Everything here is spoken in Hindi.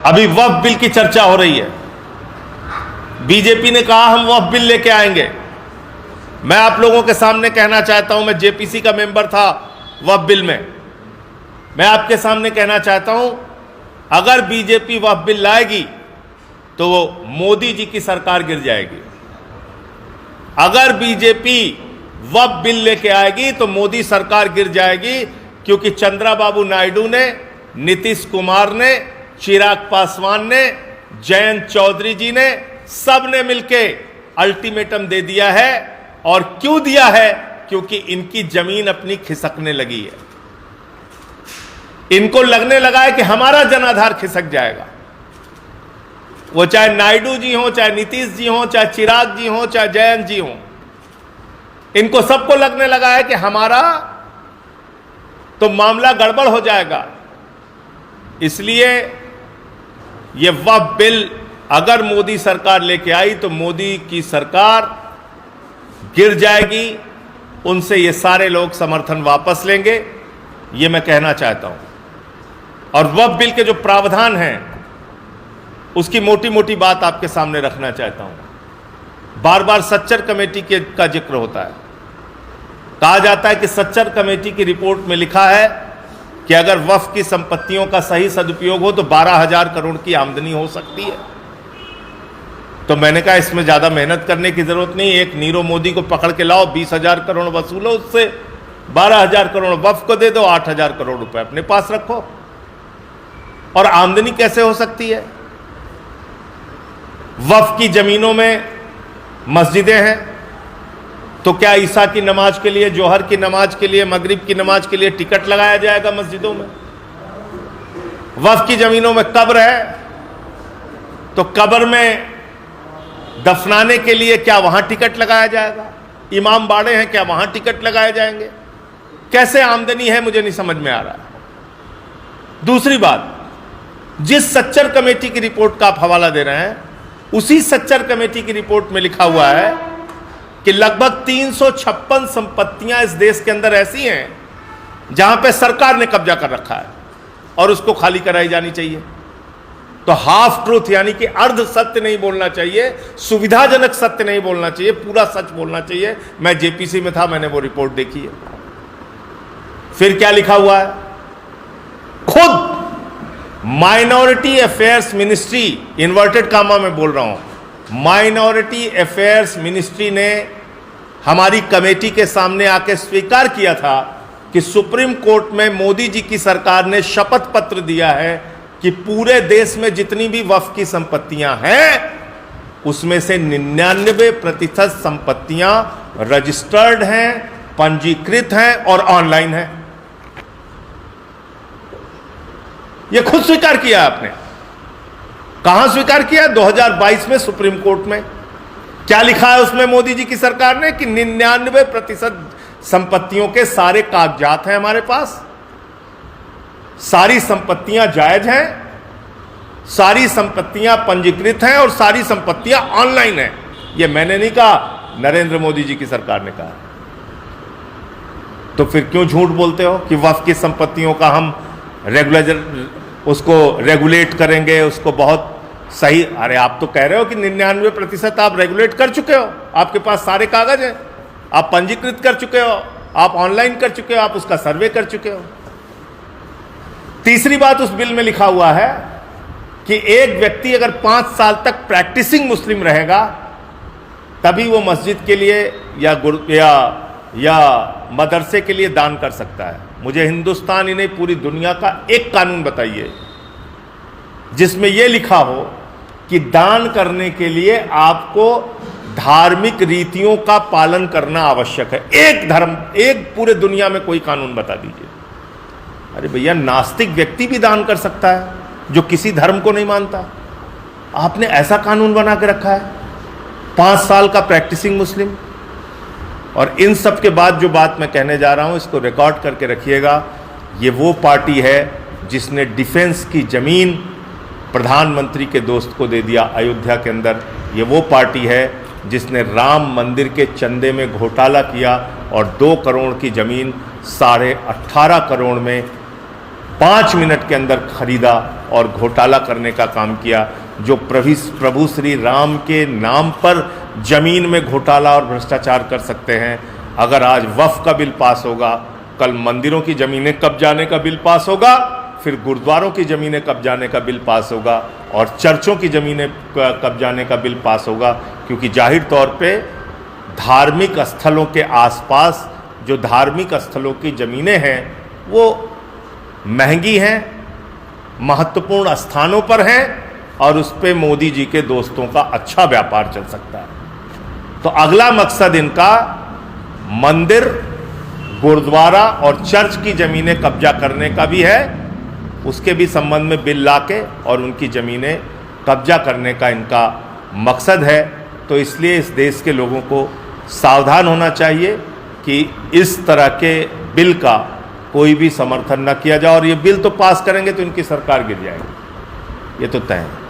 अभी वक्फ बिल की चर्चा हो रही है। बीजेपी ने कहा हम वक्फ बिल लेके आएंगे। मैं आप लोगों के सामने कहना चाहता हूं, मैं जेपीसी का मेंबर था वक्फ बिल में। मैं आपके सामने कहना चाहता हूं, अगर बीजेपी वक्फ बिल लाएगी तो वो मोदी जी की सरकार गिर जाएगी। अगर बीजेपी वक्फ बिल लेके आएगी तो मोदी सरकार गिर जाएगी, क्योंकि चंद्रबाबू नायडू ने, नीतीश कुमार ने, चिराग पासवान ने, जयंत चौधरी जी ने, सब ने मिलके अल्टीमेटम दे दिया है। और क्यों दिया है? क्योंकि इनकी जमीन अपनी खिसकने लगी है। इनको लगने लगा है कि हमारा जनाधार खिसक जाएगा। वो चाहे नायडू जी हो, चाहे नीतीश जी हो, चाहे चिराग जी हो, चाहे जयंत जी हो, इनको सबको लगने लगा है कि हमारा तो मामला गड़बड़ हो जाएगा। इसलिए ये वक्फ बिल अगर मोदी सरकार लेके आई तो मोदी की सरकार गिर जाएगी। उनसे ये सारे लोग समर्थन वापस लेंगे, ये मैं कहना चाहता हूं। और वक्फ बिल के जो प्रावधान हैं उसकी मोटी मोटी बात आपके सामने रखना चाहता हूं। बार बार सच्चर कमेटी का जिक्र होता है। कहा जाता है कि सच्चर कमेटी की रिपोर्ट में लिखा है कि अगर वक्फ की संपत्तियों का सही सदुपयोग हो तो 12,000 करोड़ की आमदनी हो सकती है। तो मैंने कहा इसमें ज्यादा मेहनत करने की जरूरत नहीं। एक नीरव मोदी को पकड़ के लाओ, 20,000 करोड़ वसूलो उससे, 12,000 करोड़ वक्फ को दे दो, 8,000 करोड़ रुपए अपने पास रखो। और आमदनी कैसे हो सकती है? वक्फ की जमीनों में मस्जिदें हैं, तो क्या ईसा की नमाज के लिए, जोहर की नमाज के लिए, मगरिब की नमाज के लिए टिकट लगाया जाएगा मस्जिदों में? वक्फ की जमीनों में कब्र है, तो कब्र में दफनाने के लिए क्या वहां टिकट लगाया जाएगा? इमाम बाड़े हैं, क्या वहां टिकट लगाए जाएंगे? कैसे आमदनी है, मुझे नहीं समझ में आ रहा है। दूसरी बात, जिस सच्चर कमेटी की रिपोर्ट का आप हवाला दे रहे हैं, उसी सच्चर कमेटी की रिपोर्ट में लिखा हुआ है कि लगभग 356 संपत्तियां इस देश के अंदर ऐसी हैं जहां पे सरकार ने कब्जा कर रखा है और उसको खाली कराई जानी चाहिए। तो हाफ ट्रूथ यानी कि अर्ध सत्य नहीं बोलना चाहिए, सुविधाजनक सत्य नहीं बोलना चाहिए, पूरा सच बोलना चाहिए। मैं जेपीसी में था, मैंने वो रिपोर्ट देखी है। फिर क्या लिखा हुआ है? खुद minority affairs ministry, inverted comma में बोल रहा हूं, माइनॉरिटी अफेयर्स मिनिस्ट्री ने हमारी कमेटी के सामने आके स्वीकार किया था कि सुप्रीम कोर्ट में मोदी जी की सरकार ने शपथ पत्र दिया है कि पूरे देश में जितनी भी वक्फ की संपत्तियां हैं उसमें से 99% संपत्तियां रजिस्टर्ड हैं, पंजीकृत हैं और ऑनलाइन हैं। यह खुद स्वीकार किया आपने। कहां स्वीकार किया? 2022 में सुप्रीम कोर्ट में। क्या लिखा है उसमें मोदी जी की सरकार ने? कि 99% संपत्तियों के सारे कागजात हैं हमारे पास, सारी संपत्तियां जायज हैं, सारी संपत्तियां पंजीकृत हैं और सारी संपत्तियां ऑनलाइन हैं। यह मैंने नहीं कहा, नरेंद्र मोदी जी की सरकार ने कहा। तो फिर क्यों झूठ बोलते हो कि वक्फ की संपत्तियों का हम उसको रेगुलेट करेंगे, उसको बहुत सही? अरे आप तो कह रहे हो कि 99% आप रेगुलेट कर चुके हो, आपके पास सारे कागज हैं, आप पंजीकृत कर चुके हो, आप ऑनलाइन कर चुके हो, आप उसका सर्वे कर चुके हो। तीसरी बात उस बिल में लिखा हुआ है कि एक व्यक्ति अगर 5 साल तक प्रैक्टिसिंग मुस्लिम रहेगा तभी वो मस्जिद के लिए या मदरसे के लिए दान कर सकता है। मुझे हिंदुस्तान ही नहीं पूरी दुनिया का एक कानून बताइए जिसमें यह लिखा हो कि दान करने के लिए आपको धार्मिक रीतियों का पालन करना आवश्यक है। एक पूरे दुनिया में कोई कानून बता दीजिए। अरे भैया, नास्तिक व्यक्ति भी दान कर सकता है जो किसी धर्म को नहीं मानता। आपने ऐसा कानून बना के रखा है, 5 साल का प्रैक्टिसिंग मुस्लिम। और इन सब के बाद जो बात मैं कहने जा रहा हूं, इसको रिकॉर्ड करके रखिएगा। ये वो पार्टी है जिसने डिफेंस की जमीन प्रधानमंत्री के दोस्त को दे दिया अयोध्या के अंदर। ये वो पार्टी है जिसने राम मंदिर के चंदे में घोटाला किया और 2 करोड़ की जमीन 18.5 करोड़ में 5 मिनट के अंदर खरीदा और घोटाला करने का काम किया। जो प्रभु श्री राम के नाम पर जमीन में घोटाला और भ्रष्टाचार कर सकते हैं, अगर आज वक्फ का बिल पास होगा, कल मंदिरों की जमीनें कब्जाने का बिल पास होगा, फिर गुरुद्वारों की ज़मीनें कब्जाने का बिल पास होगा और चर्चों की ज़मीनें कब्जाने का बिल पास होगा। क्योंकि जाहिर तौर पे धार्मिक स्थलों के आसपास जो धार्मिक स्थलों की ज़मीनें हैं वो महंगी हैं, महत्वपूर्ण स्थानों पर हैं और उस पर मोदी जी के दोस्तों का अच्छा व्यापार चल सकता है। तो अगला मकसद इनका मंदिर, गुरुद्वारा और चर्च की ज़मीनें कब्जा करने का भी है। उसके भी संबंध में बिल लाके और उनकी ज़मीनें कब्जा करने का इनका मकसद है। तो इसलिए इस देश के लोगों को सावधान होना चाहिए कि इस तरह के बिल का कोई भी समर्थन न किया जाए। और ये बिल तो पास करेंगे तो इनकी सरकार गिर जाएगी, ये तो तय है।